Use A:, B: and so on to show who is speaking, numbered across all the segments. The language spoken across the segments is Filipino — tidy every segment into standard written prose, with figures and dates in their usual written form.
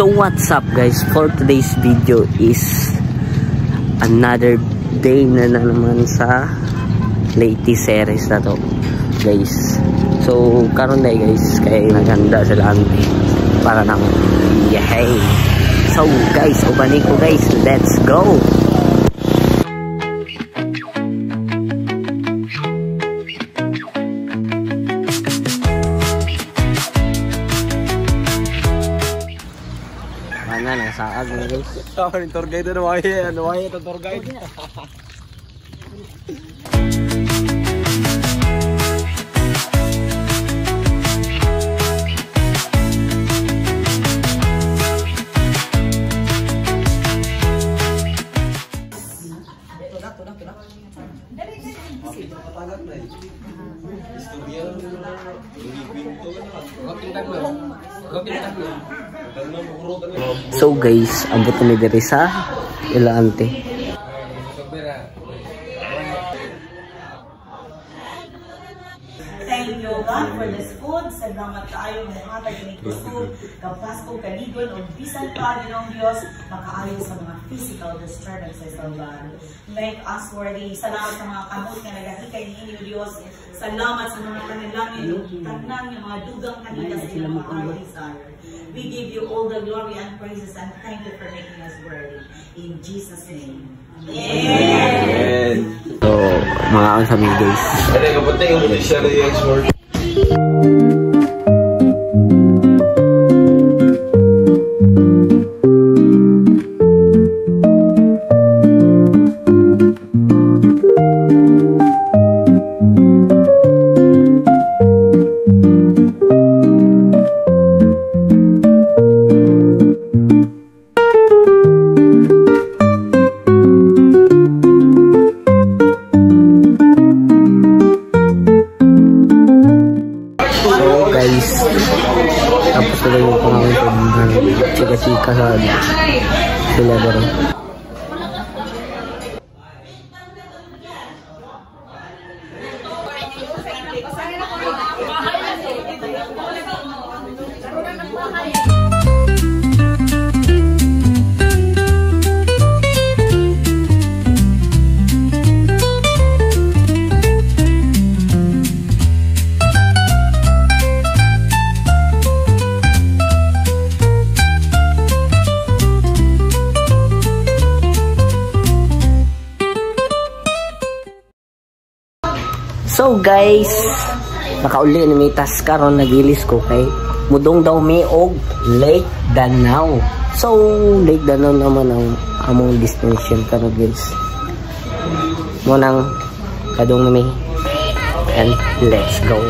A: So what's up guys, for today's video is another day na naman sa latest series na to guys. So karon day guys, kaya naganda sila para nang yay. So guys, ubanin ko guys, let's go. Saag na guys.
B: Oh, yung tour guide na wahey. Ano wahey itong tour guide?
A: So guys, abot kami diri sa Ilaante.
C: Thank you God for this food. Salamat kaayo muhatag ni kusog, kapasko kanigon o bisan pa Ginoong Dios makaayo sa mga physical disturbances sa uban. Make us worthy. Salamat sa mga kamot nga nagahikay ni inyo Dios. Salamat sa mga panalangin ug tanan nga mga dugang kanila sa ilang mga heart desire. We give you all the glory and praises and thank you for making us worthy. In Jesus' name. Amen.
A: So, mga ang kami guys.
B: Ano yung kapatid yung official export?
A: Tapos sila yung pangawin ko chika-chika sa sila baro. So guys, nakauli ni mitas karon nagilis ko kay mudong daw mi og Lake Danau. So Lake Danau naman ang among destination karon guys. Mo nang kadong mi and let's go.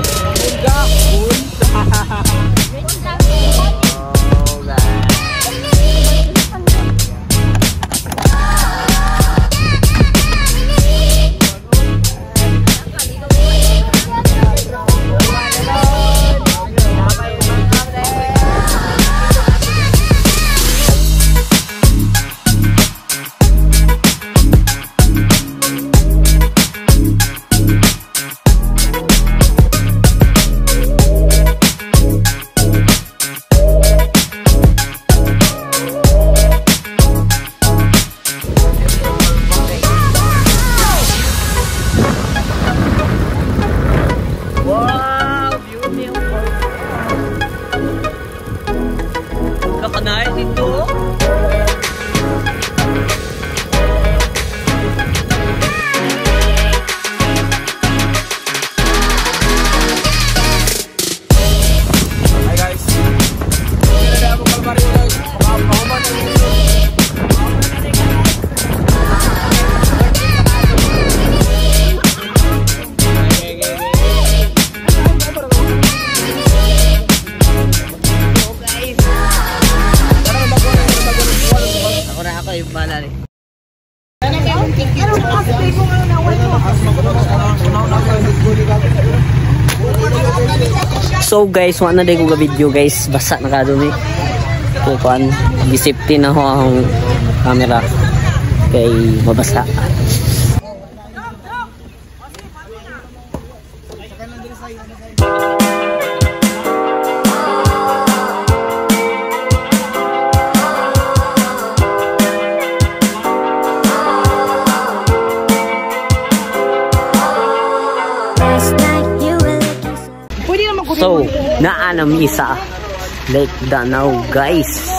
A: So guys, wala na din ko video guys, basa na kadumi. So kuan, gisipti na ho ang camera kay mabasa. So, naanami sa Lake Danau, guys.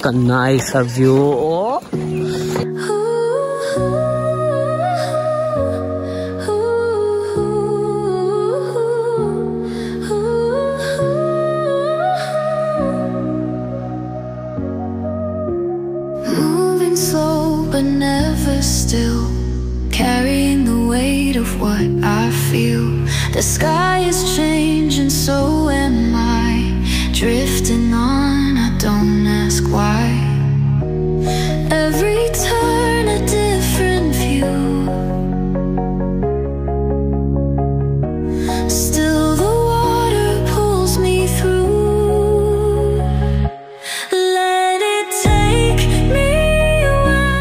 A: Kanay sa view, oh.
D: Moving slow but never still, carrying the weight of what I feel. The sky is changing, so am I. Drifting on, I don't ask why. Every turn a different view. Still the water pulls me through. Let it take me away.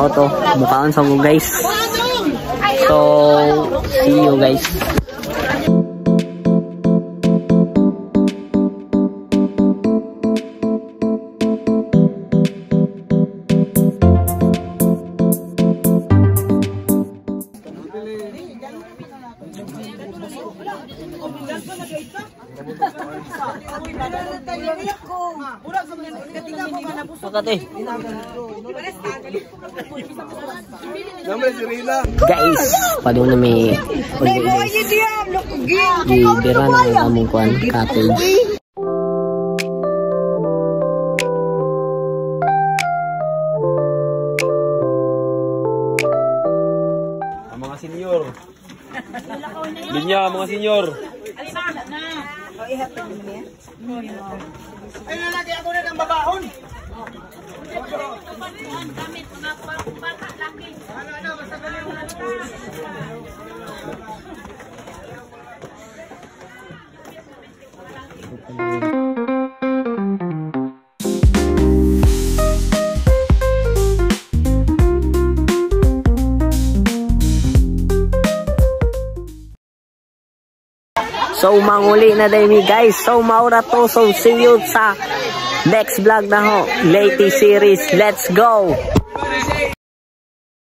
A: Oto, mukhaan sa mo, guys. So, see you, guys. Guys, padung na may bibira na namong kuan cottage.
B: Mga senyor. Linya, mga senyor.
E: Ay, lalaki ako na ng babahon.
A: So, manguli na din mi, guys. So, maura to. So, see you sa next vlog na ho. Leyte series. Let's go!